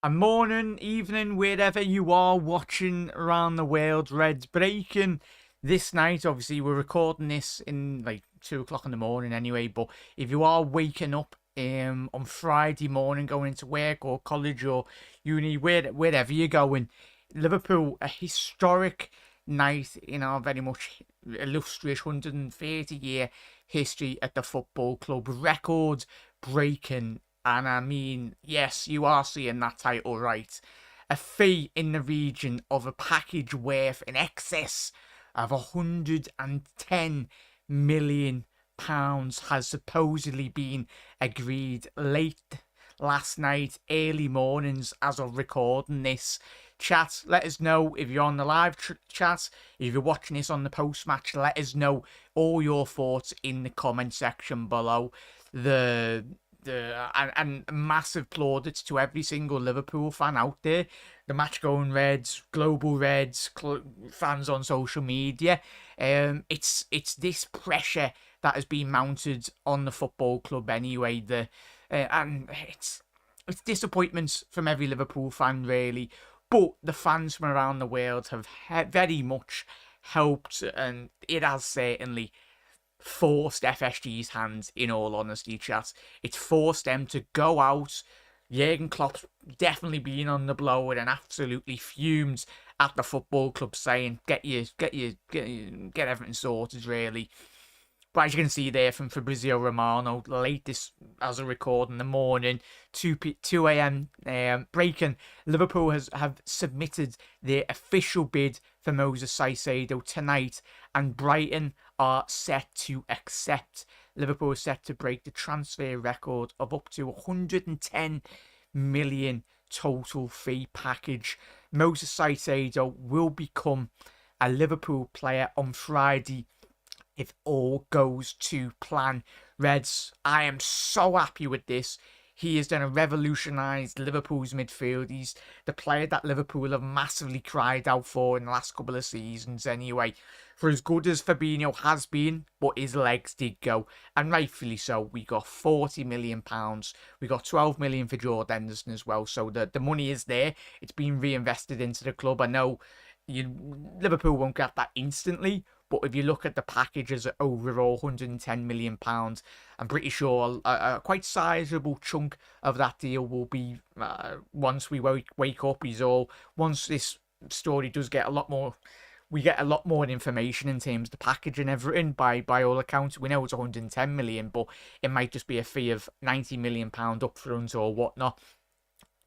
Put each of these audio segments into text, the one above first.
A morning, evening, wherever you are watching around the world. Reds breaking this night. Obviously, we're recording this in like 2 o'clock in the morning anyway. But if you are waking up on Friday morning, going into work or college or uni, wherever you're going, Liverpool, a historic night in our very much illustrious 130-year history at the football club. Record breaking. And I mean, yes, you are seeing that title right. A fee in the region of a package worth in excess of £110 million has supposedly been agreed late last night, early mornings as of recording this. Chat, let us know if you're on the live chat, if you're watching this on the post-match, let us know all your thoughts in the comment section below. And massive plaudits to every single Liverpool fan out there, the match going Reds, global Reds, fans on social media. It's this pressure that has been mounted on the football club anyway. And it's disappointments from every Liverpool fan really, but the fans from around the world have very much helped, and it has certainly forced FSG's hands, in all honesty, chat. It's forced them to go out. Jurgen Klopp's definitely been on the blower and absolutely fumed at the football club, saying, get everything sorted, really. But as you can see there from Fabrizio Romano, the latest as a record in the morning, 2 a.m. Breaking, Liverpool have submitted their official bid for Moses Caicedo tonight, and Brighton are set to accept. Liverpool is set to break the transfer record of up to 110 million total fee package. Moses Caicedo will become a Liverpool player on Friday if all goes to plan. Reds, I am so happy with this. He has done a revolutionised Liverpool's midfield. He's the player that Liverpool have massively cried out for in the last couple of seasons anyway. For as good as Fabinho has been, but his legs did go. And rightfully so. We got £40 million. We got 12 million for Jordan Henderson as well. So the money is there. It's been reinvested into the club. I know Liverpool won't get that instantly, but if you look at the package as overall £110 million, I'm pretty sure a quite sizable chunk of that deal will be once we wake up. Once this story does get a lot more, we get a lot more information in terms of the package and everything. By all accounts, we know it's 110 million, but it might just be a fee of £90 million up front or whatnot.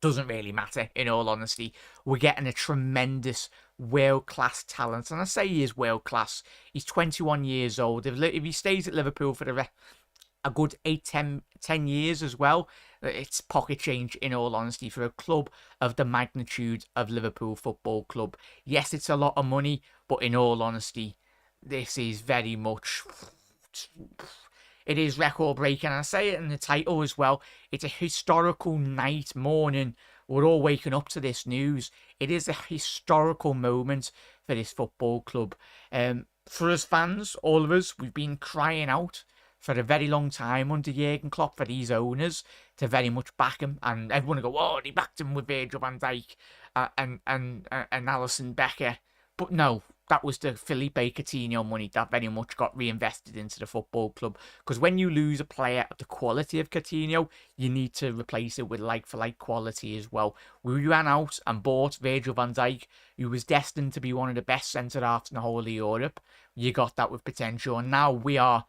Doesn't really matter, in all honesty. We're getting a tremendous world-class talent, and I say he is world-class. He's 21 years old. If he stays at Liverpool for a good 10 years as well, it's pocket change, in all honesty, for a club of the magnitude of Liverpool Football Club. Yes, it's a lot of money, but in all honesty, this is very much... It is record breaking, and I say it in the title as well. It's a historical night, morning. We're all waking up to this news. It is a historical moment for this football club. For us fans, all of us, we've been crying out for a very long time under Jurgen Klopp for these owners to very much back him, and everyone will go, "Oh, they backed him with Virgil van Dijk and Alisson Becker." But no, that was the Felipe Coutinho money that very much got reinvested into the football club. Because when you lose a player of the quality of Coutinho, you need to replace it with like-for-like quality as well. We ran out and bought Virgil van Dijk, who was destined to be one of the best centre-halves in the whole of Europe. You got that with potential, and now we are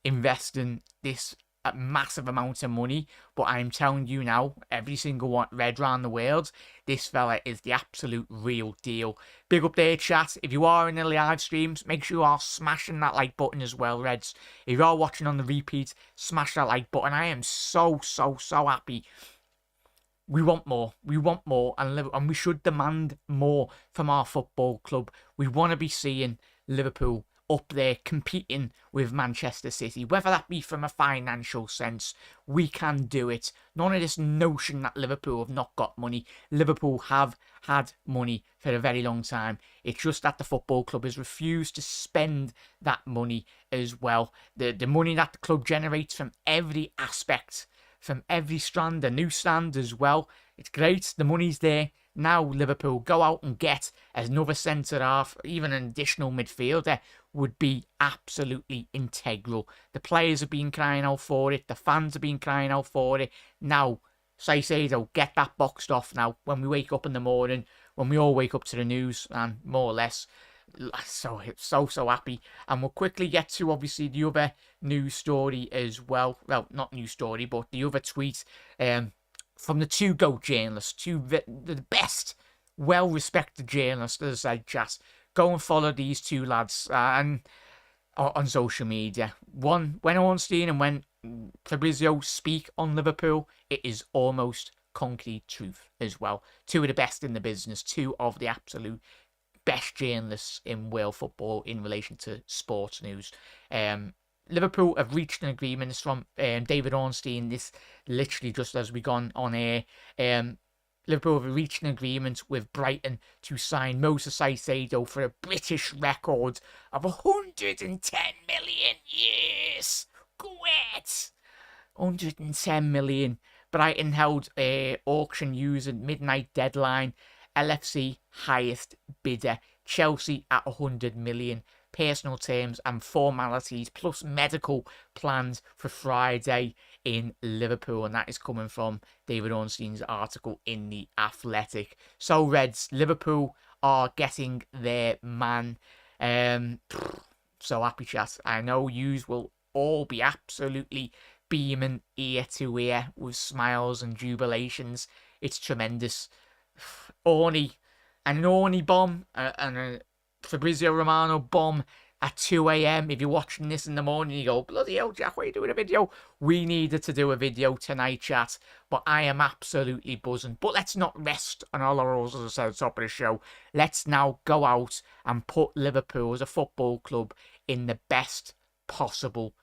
investing this a massive amount of money. But I'm telling you now, every single one Red around the world, this fella is the absolute real deal. Big up there, chat. If you are in the live streams, make sure you are smashing that like button as well, Reds. If you are watching on the repeat, smash that like button. I am so happy. We want more. We want more, and we should demand more from our football club. We want to be seeing Liverpool up there competing with Manchester City, whether that be from a financial sense. We can do it. None of this notion that Liverpool have not got money. Liverpool have had money for a very long time. It's just that the football club has refused to spend that money as well. The money that the club generates from every aspect, from every strand, a new stand as well. It's great. The money's there. Now Liverpool go out and get another centre-half, even an additional midfielder would be absolutely integral. The players have been crying out for it. The fans have been crying out for it. Now, Caicedo, get that boxed off now. When we wake up in the morning, when we all wake up to the news, and more or less, so happy. And we'll quickly get to, obviously, the other news story as well. Well, not news story, but the other tweet from the two GOAT journalists, the best, well-respected journalists, as I just go and follow these two lads and on social media. When Ornstein and when Fabrizio speak on Liverpool, it is almost concrete truth as well. Two of the best in the business, two of the absolute best journalists in world football in relation to sports news. Liverpool have reached an agreement. It's from David Ornstein. This literally just as we gone on air. Liverpool have reached an agreement with Brighton to sign Moses Caicedo for a British record of 110 million. Yes, great. 110 million. Brighton held auction use at midnight deadline. LFC highest bidder. Chelsea at 100 million. Personal terms and formalities plus medical plans for Friday in Liverpool, and that is coming from David Ornstein's article in The Athletic. So Reds, Liverpool are getting their man. So happy, chat. I know yous will all be absolutely beaming ear to ear with smiles and jubilations. It's tremendous. An Orny bomb and a Fabrizio Romano bomb at 2 a.m. If you're watching this in the morning, you go, bloody hell, Jack, why are you doing a video? We needed to do a video tonight, chat, but I am absolutely buzzing. But let's not rest on our laurels, as I said at the top of the show. Let's now go out and put Liverpool as a football club in the best possible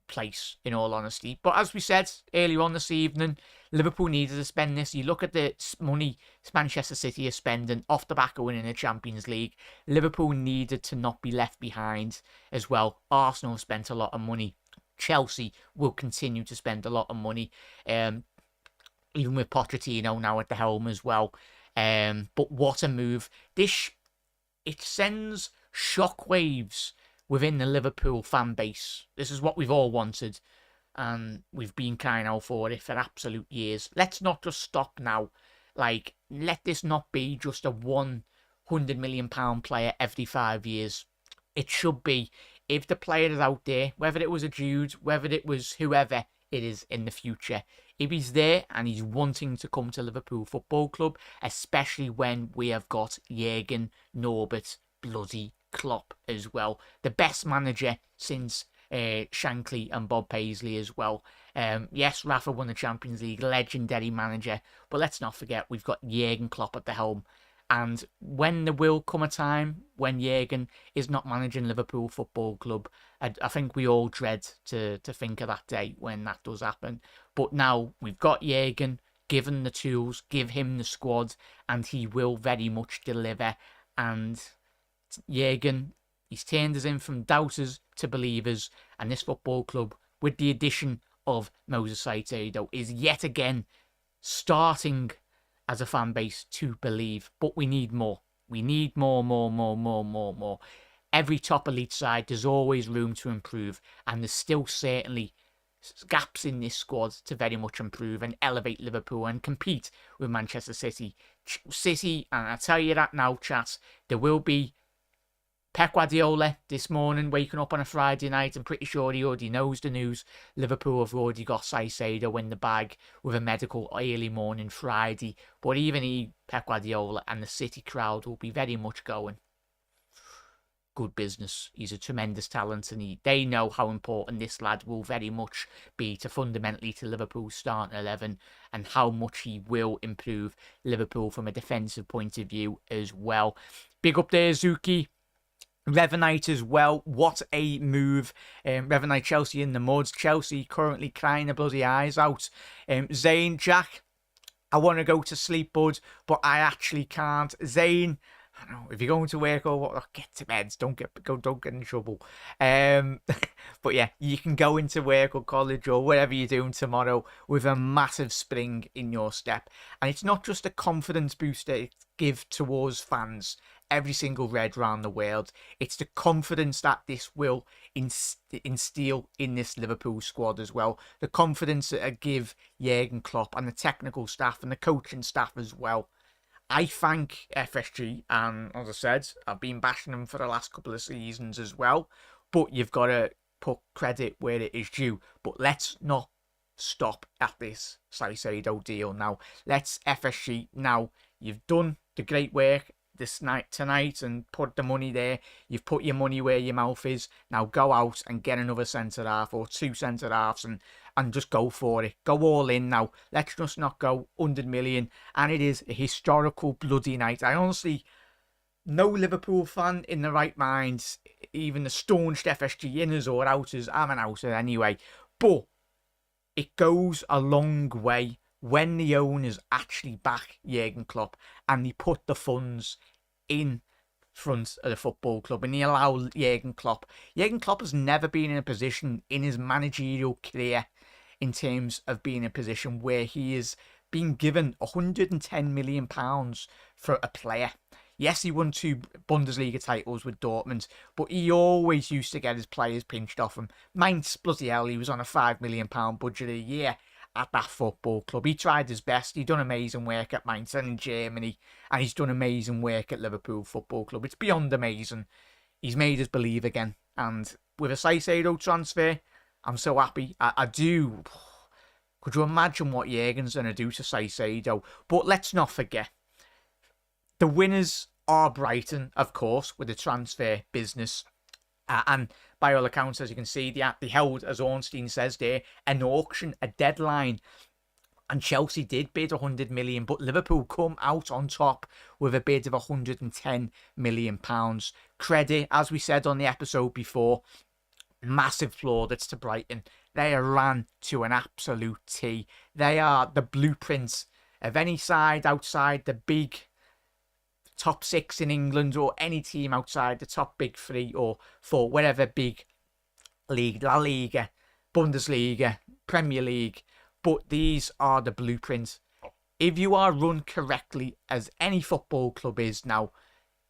place, in all honesty. But as we said earlier on this evening, Liverpool needed to spend this. You look at the money Manchester City is spending off the back of winning the Champions League. Liverpool needed to not be left behind as well. Arsenal spent a lot of money. Chelsea will continue to spend a lot of money, even with Pochettino now at the helm as well. But what a move. It sends shockwaves within the Liverpool fan base. This is what we've all wanted, and we've been crying out for it for absolute years. Let's not just stop now. Let this not be just a £100 million player every 5 years. It should be, if the player is out there, whether it was a Jude, whether it was whoever it is in the future, if he's there and he's wanting to come to Liverpool Football Club, especially when we have got Jurgen, Norbert, bloody Klopp as well, the best manager since Shankly and Bob Paisley as well. Yes, Rafa won the Champions League, legendary manager, but let's not forget we've got Jurgen Klopp at the helm. And when there will come a time when Jurgen is not managing Liverpool Football Club, I think we all dread to think of that day when that does happen. But now we've got Jurgen, given the tools, give him the squad, and he will very much deliver. And Jurgen, he's turned us in from doubters to believers, and this football club, with the addition of Moses Caicedo, is yet again starting as a fan base to believe. But we need more. We need more. Every top elite side, there's always room to improve, and there's still certainly gaps in this squad to very much improve and elevate Liverpool and compete with Manchester City. And I tell you that now, chat, there will be Pep Guardiola this morning, waking up on a Friday night. I'm pretty sure he already knows the news. Liverpool have already got Caicedo in the bag with a medical early morning Friday. But even he, Pep Guardiola, and the City crowd will be very much going, good business. He's a tremendous talent, and they know how important this lad will very much be fundamentally to Liverpool's starting 11, and how much he will improve Liverpool from a defensive point of view as well. Big up there, Zuki. Revenite as well. What a move. Revenite Chelsea in the mud. Chelsea currently crying their bloody eyes out. Zayn, Jack, I want to go to sleep, bud, but I actually can't. Zayn, I know. If you're going to work or what, get to bed. Don't get in trouble. But yeah, you can go into work or college or whatever you're doing tomorrow with a massive spring in your step. And it's not just a confidence booster it gives towards fans, every single red around the world. It's the confidence that this will instill in this Liverpool squad as well. The confidence that it give Jurgen Klopp and the technical staff and the coaching staff as well. I thank FSG, and as I said, I've been bashing them for the last couple of seasons as well. But you've got to put credit where it is due. But let's not stop at this Caicedo deal now. Let's FSG now. You've done the great work tonight and put the money there. You've put your money where your mouth is. Now go out and get another centre half or two centre halves and just go for it. Go all in now. Let's just not go 100 million. And it is a historical bloody night. I honestly, no Liverpool fan in the right mind, even the staunched FSG inners or outers, I'm an outer anyway, but it goes a long way when the owners actually back Jurgen Klopp and they put the funds in front of the football club and they allow Jurgen Klopp. Jurgen Klopp has never been in a position in his managerial career in terms of being in a position where he is being given £110 million for a player. Yes, he won 2 Bundesliga titles with Dortmund, but he always used to get his players pinched off him. Mainz, bloody hell, he was on a £5 million budget a year at that football club. He tried his best. He done amazing work at Mainz and in Germany, and he's done amazing work at Liverpool Football Club. It's beyond amazing. He's made us believe again, and with a Caicedo transfer, I'm so happy. I do. Could you imagine what Jurgen's going to do to Caicedo? But let's not forget, the winners are Brighton, of course, with the transfer business. And by all accounts, as you can see, they held, as Ornstein says there, an auction, a deadline. And Chelsea did bid 100 million, but Liverpool come out on top with a bid of 110 million pounds. Credit, as we said on the episode before, massive plaudits to Brighton. They are ran to an absolute T. They are the blueprints of any side outside the big top 6 in England or any team outside the top big 3 or 4, whatever big league, La Liga, Bundesliga, Premier League. But these are the blueprints. If you are run correctly, as any football club is now,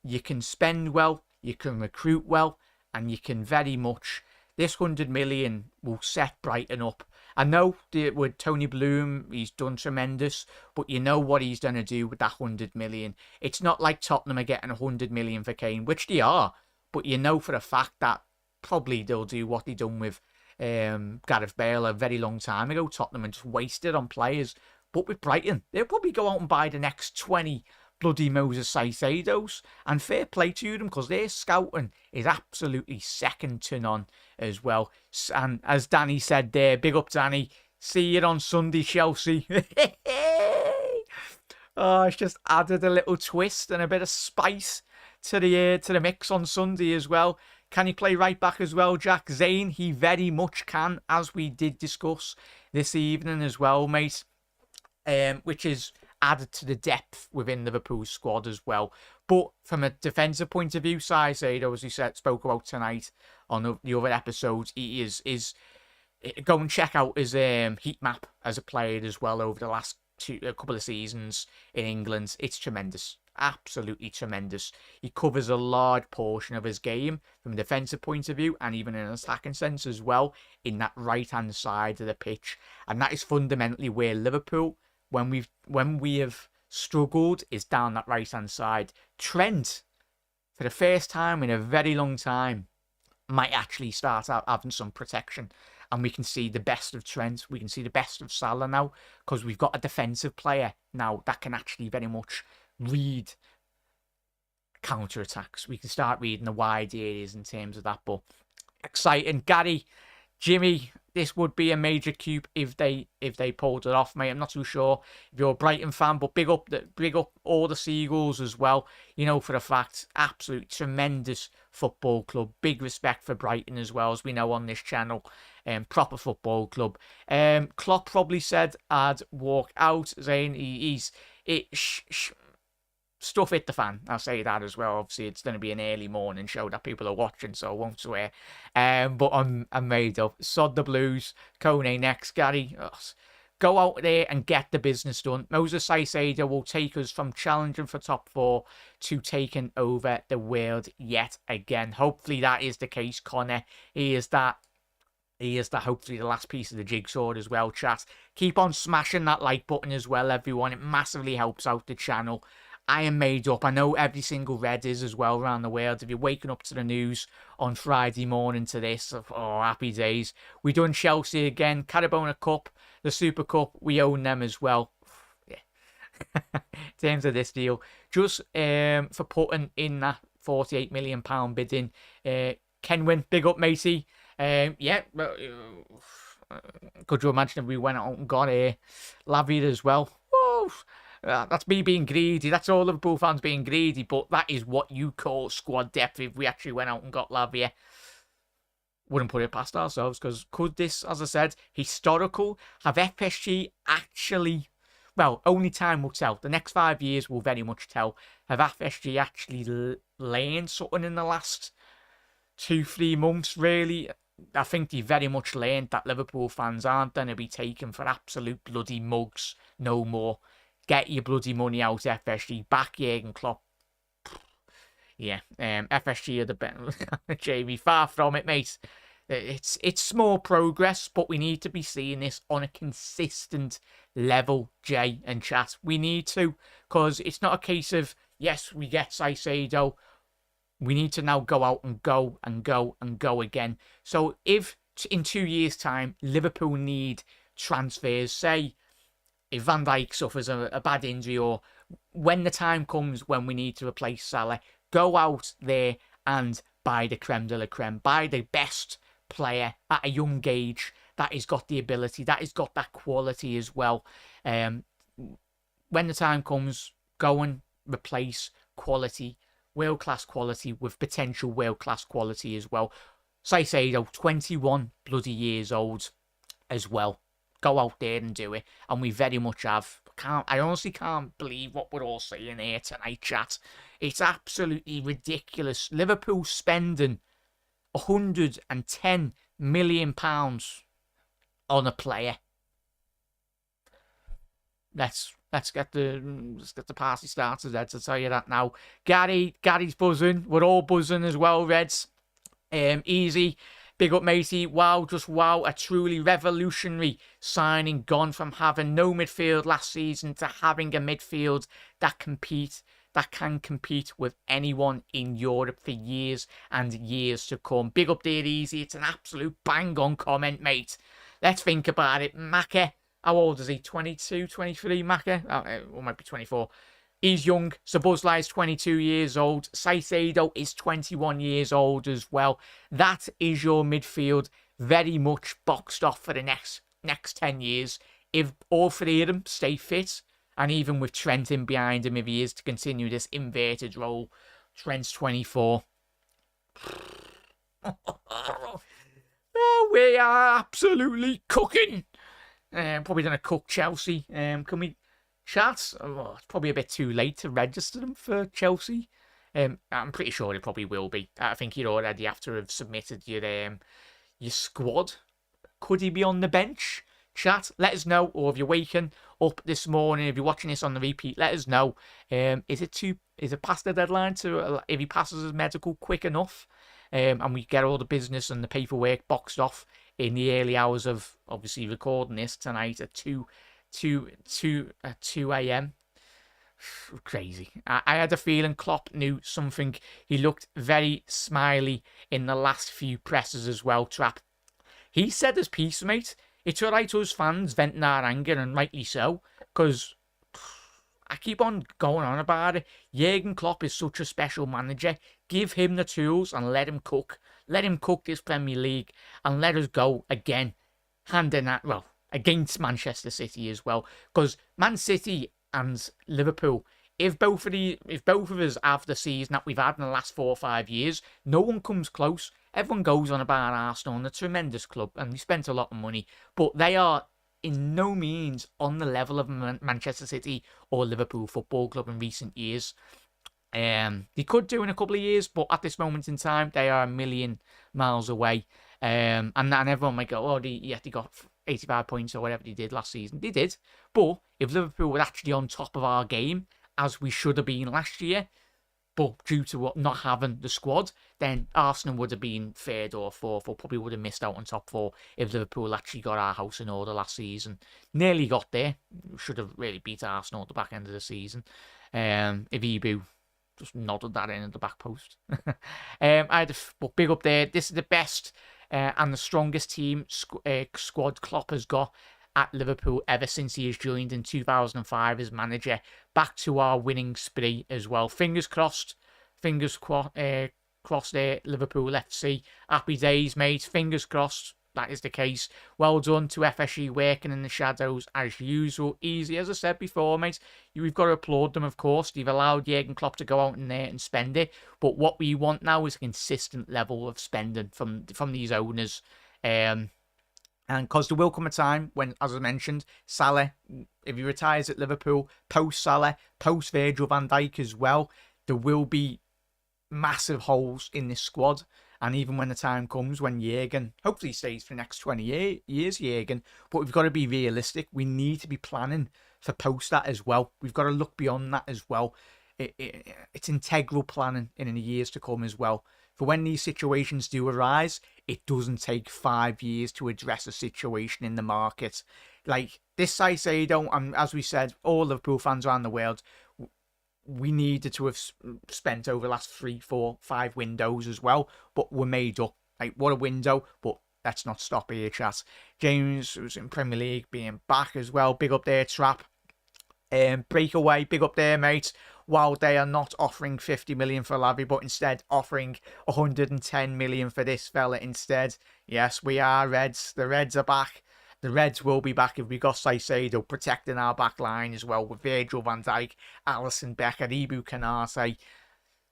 you can spend well, you can recruit well, and you can very much. This 100 million will set Brighton up. I know with Tony Bloom, he's done tremendous, but you know what he's going to do with that 100 million. It's not like Tottenham are getting 100 million for Kane, which they are, but you know for a fact that probably they'll do what they done with Gareth Bale a very long time ago. Tottenham and just wasted on players. But with Brighton, they'll probably go out and buy the next 20 bloody Moses Caicedos, and fair play to them because their scouting is absolutely second to none as well. And as Danny said there, big up Danny, see you on Sunday, Chelsea. Oh, it's just added a little twist and a bit of spice to the mix on Sunday as well. Can he play right back as well, Jack Zane? He very much can, as we did discuss this evening as well, mate. Which is added to the depth within Liverpool's squad as well. But from a defensive point of view, Caicedo, as we spoke about tonight on the other episodes, he is go and check out his heat map as a player as well over the last couple of seasons in England. It's tremendous. Absolutely tremendous. He covers a large portion of his game from a defensive point of view and even in an attacking sense as well in that right-hand side of the pitch. And that is fundamentally where Liverpool, when we have struggled, is down that right-hand side. Trent, for the first time in a very long time, might actually start out having some protection. And we can see the best of Trent. We can see the best of Salah now because we've got a defensive player now that can actually very much read counter-attacks. We can start reading the wide areas in terms of that. But exciting. Gary, Jimmy, this would be a major coup if they pulled it off, mate. I'm not too sure if you're a Brighton fan, but big up all the Seagulls as well. You know for a fact, absolute tremendous football club. Big respect for Brighton as well, as we know on this channel. Proper football club. Klopp probably said I'd walk out. Zane, stuff hit the fan. I'll say that as well. Obviously, it's going to be an early morning show that people are watching, so I won't swear. But I'm made up. Sod the Blues. Kone next, Gary. Ugh. Go out there and get the business done. Moses Caicedo will take us from challenging for top 4 to taking over the world yet again. Hopefully that is the case, Connor. He is hopefully the last piece of the jigsaw as well, chat. Keep on smashing that like button as well, everyone. It massively helps out the channel. I am made up. I know every single red is as well around the world. If you're waking up to the news on Friday morning to this, oh, happy days. We done Chelsea again. Carabao Cup, the Super Cup, we own them as well. Yeah. In terms of this deal, just for putting in that £48 million bid in, Kenwin, big up, matey. Yeah, could you imagine if we went out and got Lavia as well? Whoa. That's me being greedy. That's all Liverpool fans being greedy. But that is what you call squad depth if we actually went out and got Lavia. Wouldn't put it past ourselves, because could this, as I said, historical, have FSG actually, well, only time will tell. The next 5 years will very much tell. Have FSG actually learned something in the last 2-3 months, really? I think they very much learned that Liverpool fans aren't going to be taken for absolute bloody mugs no more. Get your bloody money out, FSG. Back Jurgen Klopp. Yeah, FSG are the better. Jamie, far from it, mate. It's small progress, but we need to be seeing this on a consistent level, Jay and chat. We need to, because it's not a case of, yes, we get Caicedo. We need to now go out and go and go and go again. So if in 2 years' time, Liverpool need transfers, say, if Van Dijk suffers a bad injury, or when the time comes when we need to replace Salah, go out there and buy the creme de la creme. Buy the best player at a young age that has got the ability, that has got that quality as well. When the time comes, go and replace quality, world-class quality with potential world-class quality as well. Caicedo, 21 bloody years old as well. Go out there and do it, and we very much have. I honestly can't believe what we're all saying here tonight, chat. It's absolutely ridiculous. Liverpool spending £110 million on a player. Let's get the party started, Reds. I'll tell you that now. Gary's buzzing. We're all buzzing as well, Reds. Easy. Big up, matey. Wow, just wow. A truly revolutionary signing, gone from having no midfield last season to having a midfield that can compete with anyone in Europe for years and years to come. Big up there, Easy. It's an absolute bang-on comment, mate. Let's think about it. Maka, how old is he? 22, 23, Maka? Or might be 24. He's young. Sabuzlai is 22 years old. Caicedo is 21 years old as well. That is your midfield, very much boxed off for the next 10 years. If all three of them stay fit, and even with Trent in behind him, if he is to continue this inverted role, Trent's 24. Oh, we are absolutely cooking. Probably going to cook Chelsea. Can we chat? Oh, it's probably a bit too late to register them for Chelsea. I'm pretty sure it probably will be. I think you'd already have to have submitted your squad. Could he be on the bench? Chat, let us know. Or if you're waking up this morning, if you're watching this on the repeat, let us know. Is it past the deadline to if he passes his medical quick enough, and we get all the business and the paperwork boxed off in the early hours of obviously recording this tonight at 2 a.m. Crazy. I had a feeling Klopp knew something. He looked very smiley in the last few presses as well, Trap. He said his piece, mate. It's alright us fans venting our anger, and rightly so, because I keep on going on about it. Jurgen Klopp is such a special manager. Give him the tools and let him cook. Let him cook this Premier League, and let us go again, hand in hand, well, against Manchester City as well. Because Man City and Liverpool, if both of us have the season that we've had in the last 4 or 5 years, no one comes close. Everyone goes on about Arsenal, and a tremendous club, and they spent a lot of money. But they are in no means on the level of Manchester City or Liverpool Football Club in recent years. They could do in a couple of years, but at this moment in time, they are a million miles away. And everyone might go, oh, they got 85 points or whatever they did last season. They did. But if Liverpool were actually on top of our game, as we should have been last year, but due to not having the squad, then Arsenal would have been third or fourth, or probably would have missed out on top four if Liverpool actually got our house in order last season. Nearly got there. Should have really beat Arsenal at the back end of the season. If Ibu just nodded that in at the back post. But big up there. This is the best and the strongest team squad Klopp has got at Liverpool ever since he has joined in 2005 as manager. Back to our winning spree as well. Fingers crossed. Crossed there, Liverpool FC. Happy days, mate. Fingers crossed. That is the case. Well done to FSG working in the shadows as usual. Easy, as I said before, mate. We've got to applaud them, of course. They've allowed Jurgen Klopp to go out in there and spend it. But what we want now is a consistent level of spending from these owners. And because there will come a time when, as I mentioned, Salah, if he retires at Liverpool, post-Salah, post-Virgil van Dijk as well, there will be massive holes in this squad. And even when the time comes when Jurgen, hopefully stays for the next 20 years, Jurgen, but we've got to be realistic. We need to be planning for post that as well. We've got to look beyond that as well. It's integral planning in the years to come as well. For when these situations do arise, it doesn't take 5 years to address a situation in the market. Like this Caicedo, and as we said, all Liverpool fans around the world, we needed to have spent over the last 3, 4, 5 windows as well, but we're made up. Like, what a window, but let's not stop here, chat. James was in Premier League, being back as well. Big up there, Trap. Breakaway, big up there, mate. While they are not offering 50 million for Lavy, but instead offering 110 million for this fella instead. Yes, we are Reds. The Reds are back. The Reds will be back if we got Caicedo protecting our back line as well with Virgil van Dijk, Alisson Becker, Ibu Kanate,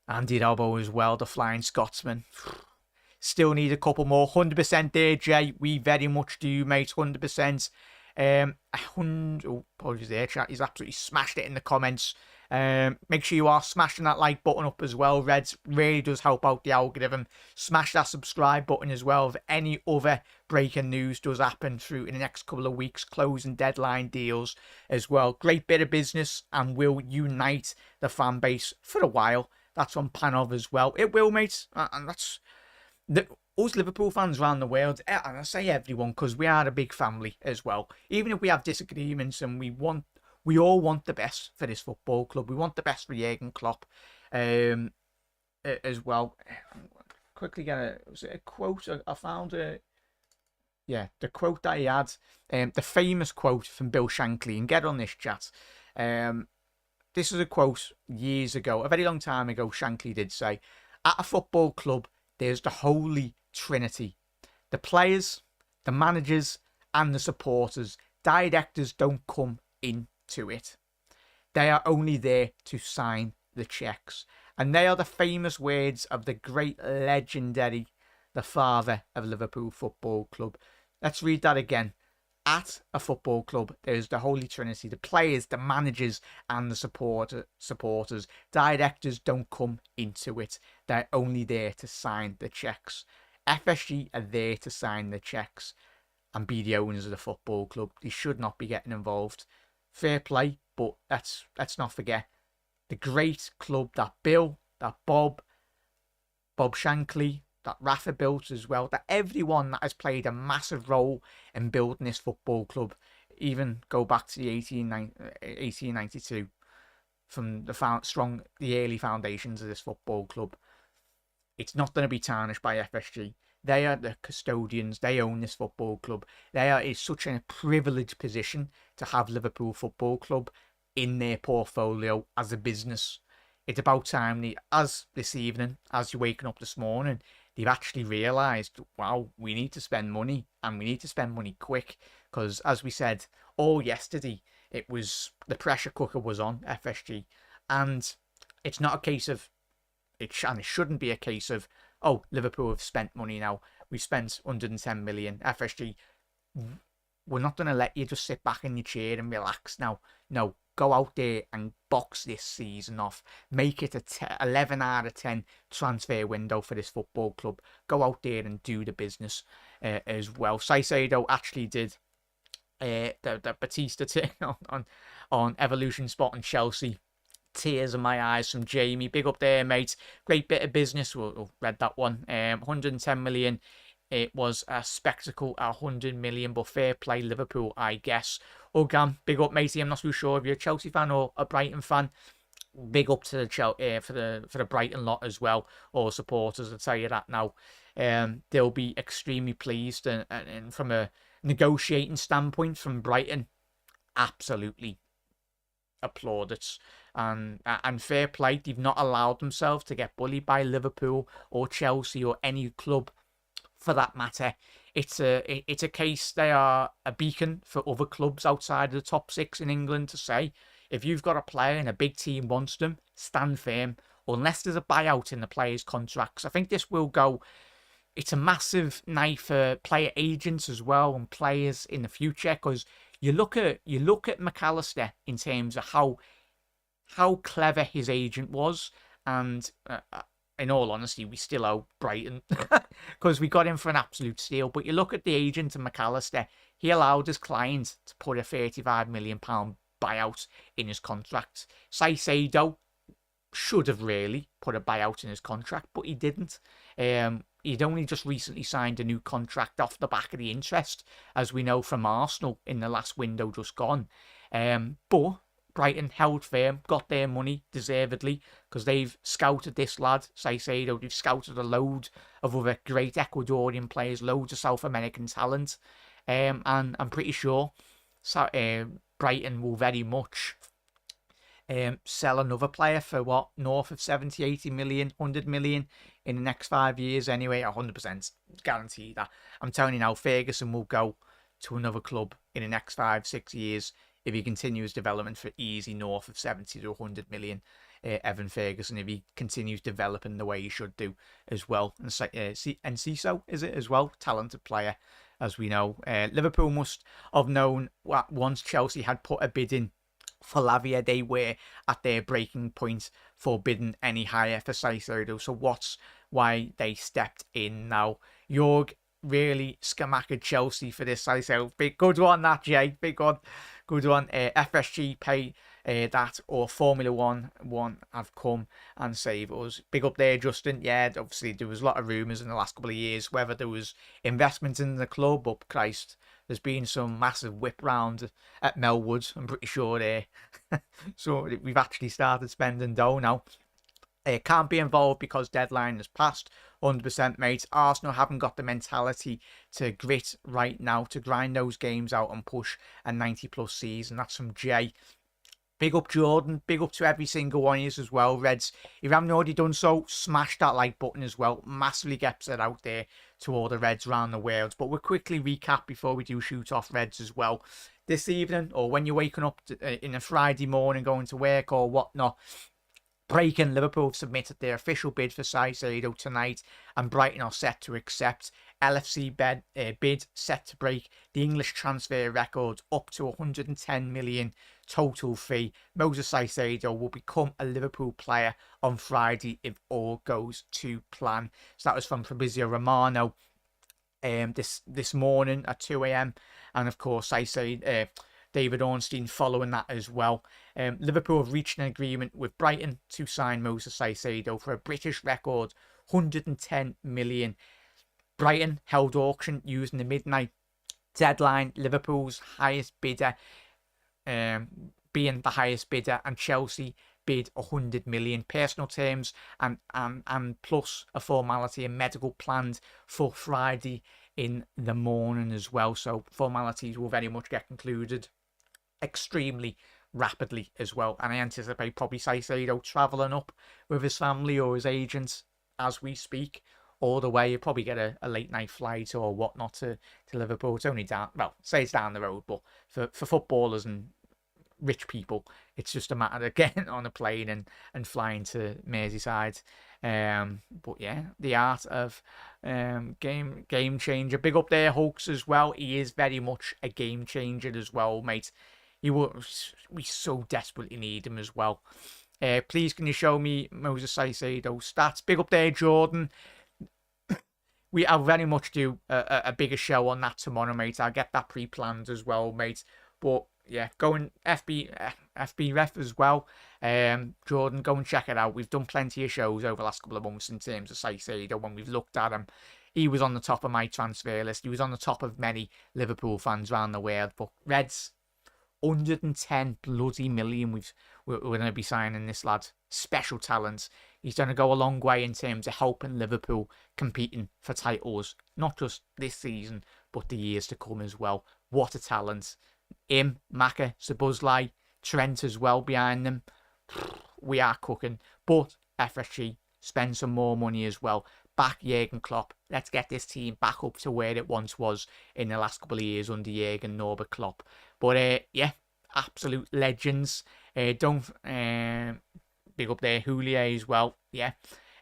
Andy Robbo as well, the Flying Scotsman. Still need a couple more. 100% there, Jay. We very much do, mate. 100%. Apologies there, chat. He's absolutely smashed it in the comments. Make sure you are smashing that like button up as well. Reds really does help out the algorithm. Smash that subscribe button as well if any other breaking news does happen through in the next couple of weeks. Closing deadline deals as well. Great bit of business and will unite the fan base for a while. That's on Panov as well. It will, mate. And that's us Liverpool fans around the world, and I say everyone because we are a big family as well. Even if we have disagreements and we all want the best for this football club. We want the best for Jurgen Klopp as well. Quickly was it a quote? I found the quote that he had. The famous quote from Bill Shankly. And get on this, chat. This is a quote years ago, a very long time ago. Shankly did say, at a football club, there's the Holy Trinity. The players, the managers, and the supporters. Directors don't come into it. They are only there to sign the checks. And they are the famous words of the great legendary, the father of Liverpool Football Club. Let's read that again. At a football club, there is the Holy Trinity, the players, the managers, and the supporters. Directors don't come into it. They're only there to sign the checks. FSG are there to sign the checks and be the owners of the football club. They should not be getting involved. Fair play, but let's not forget the great club that Bill, that Bob Shankly, that Rafa built as well, that everyone that has played a massive role in building this football club, even go back to the 1892, from the early foundations of this football club. It's not going to be tarnished by FSG. They are the custodians. They own this football club. They are in such a privileged position to have Liverpool Football Club in their portfolio as a business. It's about time, as this evening, as you're waking up this morning, they've actually realised, wow, we need to spend money, and we need to spend money quick, because as we said all yesterday, it was the pressure cooker was on FSG, and it's not a case of it shouldn't be a case of, oh, Liverpool have spent money now. We spent 110 million. FSG, we're not going to let you just sit back in your chair and relax now. No, go out there and box this season off. Make it a 11 out of 10 transfer window for this football club. Go out there and do the business as well. Caicedo actually did the Batista thing on Evolution Spot and Chelsea. Tears in my eyes from Jamie. Big up there, mate. Great bit of business. We'll read that one. 110 million. It was a spectacle at 100 million, but fair play Liverpool, I guess. Ugam, big up, matey. I'm not too sure if you're a Chelsea fan or a Brighton fan. Big up to the for the Brighton lot as well, or supporters. I'll tell you that now. They'll be extremely pleased, and from a negotiating standpoint from Brighton, absolutely applaudits and fair play. They've not allowed themselves to get bullied by Liverpool or Chelsea or any club for that matter. It's a case they are a beacon for other clubs outside of the top 6 in England to say, if you've got a player and a big team wants them, stand firm, unless there's a buyout in the players' contracts. I think this will go. It's a massive night for player agents as well and players in the future, because you look at McAllister in terms of how clever his agent was, and in all honesty, we still owe Brighton because we got him for an absolute steal. But you look at the agent of McAllister, he allowed his client to put a £35 million buyout in his contract. Caicedo should have really put a buyout in his contract, but he didn't. He'd only just recently signed a new contract off the back of the interest, as we know from Arsenal in the last window just gone. But Brighton held firm, got their money deservedly, because they've scouted this lad, Caicedo. They've scouted a load of other great Ecuadorian players, loads of South American talent. And I'm pretty sure Brighton will very much sell another player for what, north of 70, 80 million, 100 million in the next 5 years anyway. 100% guarantee that. I'm telling you now, Ferguson will go to another club in the next 5-6 years if he continues development for easy north of 70 to 100 million. Evan Ferguson, if he continues developing the way he should do as well. And Ciso, is it as well? Talented player, as we know. Liverpool must have known once Chelsea had put a bid in for Lavia, they were at their breaking point for bidding any higher for Caicedo. So why they stepped in now. Jorg really skamackered Chelsea for this Caicedo. Big good one, that, Jay. Big one. Good one. FSG pay that, or Formula One have come and save us. Big up there, Justin. Yeah, obviously there was a lot of rumours in the last couple of years whether there was investment in the club, but Christ, there's been some massive whip round at Melwood, I'm pretty sure there. So we've actually started spending dough now. Can't be involved because deadline has passed. 100%, mate. Arsenal haven't got the mentality to grit right now, to grind those games out and push a 90-plus season. That's from Jay. Big up Jordan. Big up to every single one of you as well, Reds. If you haven't already done so, smash that like button as well. Massively gets it out there to all the Reds around the world. But we'll quickly recap before we do shoot off Reds as well. This evening, or when you're waking up in a Friday morning going to work or whatnot, Brighton, Liverpool have submitted their official bid for Caicedo tonight, and Brighton are set to accept. LFC bid set to break the English transfer record up to 110 million total fee. Moses Caicedo will become a Liverpool player on Friday if all goes to plan. So that was from Fabrizio Romano this morning at 2 a.m. And of course, David Ornstein following that as well. Liverpool have reached an agreement with Brighton to sign Moses Caicedo for a British record 110 million. Brighton held auction using the midnight deadline. Liverpool's highest bidder being the highest bidder, and Chelsea bid 100 million. Personal terms and plus a formality and medical planned for Friday in the morning as well. So formalities will very much get concluded extremely rapidly as well, and I anticipate probably Caicedo travelling up with his family or his agents as we speak all the way. You'll probably get a late night flight or whatnot to Liverpool. It's only down, well, say it's down the road, but for footballers and rich people. It's just a matter of getting on a plane and flying to Merseyside. But yeah, the art of game changer. Big up there, Hulks as well. He is very much a game changer as well, mate. We so desperately need him as well. Please can you show me Moses Caicedo stats? Big up there, Jordan. I'll very much do a bigger show on that tomorrow, mate. I'll get that pre-planned as well, mate. But yeah, going FB Ref as well. Jordan, go and check it out. We've done plenty of shows over the last couple of months in terms of Caicedo when we've looked at him. He was on the top of my transfer list. He was on the top of many Liverpool fans around the world. But Reds, 110 bloody million we're going to be signing this lad. Special talent. He's going to go a long way in terms of helping Liverpool competing for titles, not just this season, but the years to come as well. What a talent. Him, Maka, Szoboszlai, Trent as well behind them. We are cooking. But FSG, spend some more money as well. Back Jurgen Klopp. Let's get this team back up to where it once was in the last couple of years under Jurgen Norbert Klopp. But yeah, absolute legends. Don't big up there, Houllier as well. Yeah.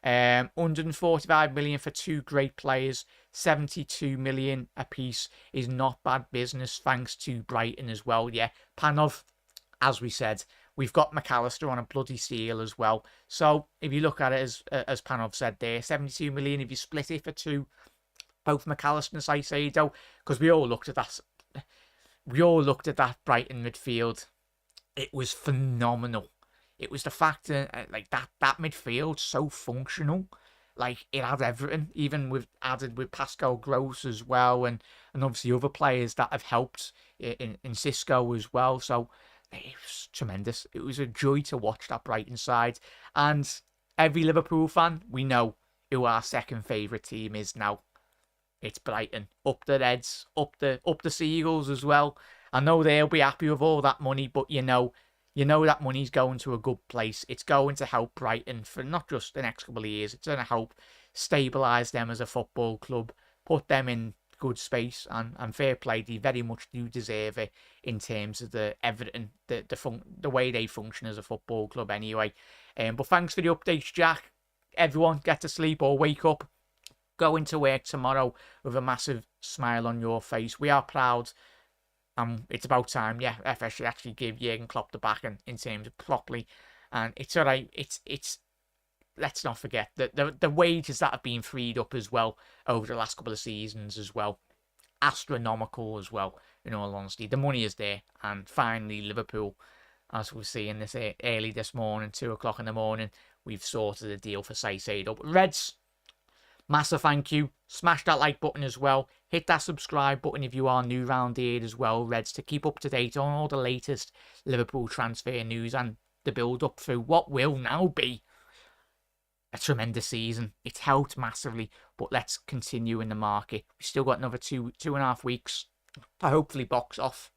145 million for two great players. 72 million a piece is not bad business, thanks to Brighton as well. Yeah. Panov, as we said, we've got McAllister on a bloody steal as well. So if you look at it as Panov said there, 72 million if you split it for two, both McAllister and Caicedo, because we all looked at that. We all looked at that Brighton midfield. It was phenomenal. It was the fact that like that midfield so functional, like it had everything. Even with added with Pascal Gross as well, and obviously other players that have helped in Cisco as well. So it was tremendous. It was a joy to watch that Brighton side, and every Liverpool fan, we know who our second favourite team is now. It's Brighton. Up the Reds, up the Seagulls as well. I know they'll be happy with all that money, but you know that money's going to a good place. It's going to help Brighton for not just the next couple of years. It's going to help stabilise them as a football club, put them in good space, and fair play. They very much do deserve it in terms of the everything, the way they function as a football club anyway. But thanks for the updates, Jack. Everyone get to sleep or wake up. Go into work tomorrow with a massive smile on your face. We are proud. It's about time, yeah, FSG actually give Jurgen Klopp the back in terms of properly. And it's alright, it's let's not forget that the wages that have been freed up as well over the last couple of seasons as well. Astronomical as well, in all honesty. The money is there, and finally Liverpool, as we're seeing this early this morning, 2 o'clock in the morning, we've sorted a deal for Caicedo. But Reds, massive thank you. Smash that like button as well. Hit that subscribe button if you are new round here as well, Reds, to keep up to date on all the latest Liverpool transfer news and the build-up through what will now be a tremendous season. It's helped massively, but let's continue in the market. We've still got another two and a half weeks to hopefully box off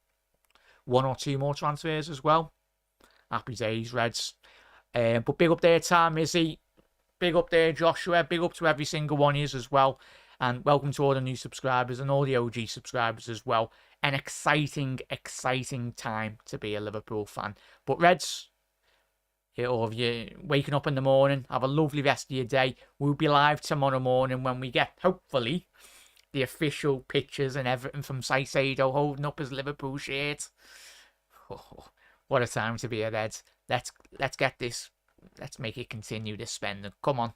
1 or 2 more transfers as well. Happy days, Reds. But big up there, Tom Izzy. Big up there, Joshua. Big up to every single one of you as well. And welcome to all the new subscribers and all the OG subscribers as well. An exciting, exciting time to be a Liverpool fan. But Reds, all of you waking up in the morning, have a lovely rest of your day. We'll be live tomorrow morning when we get, hopefully, the official pictures and everything from Caicedo holding up his Liverpool shirt. Oh, what a time to be a Reds. Let's get this. Let's make it continue this spending. Come on.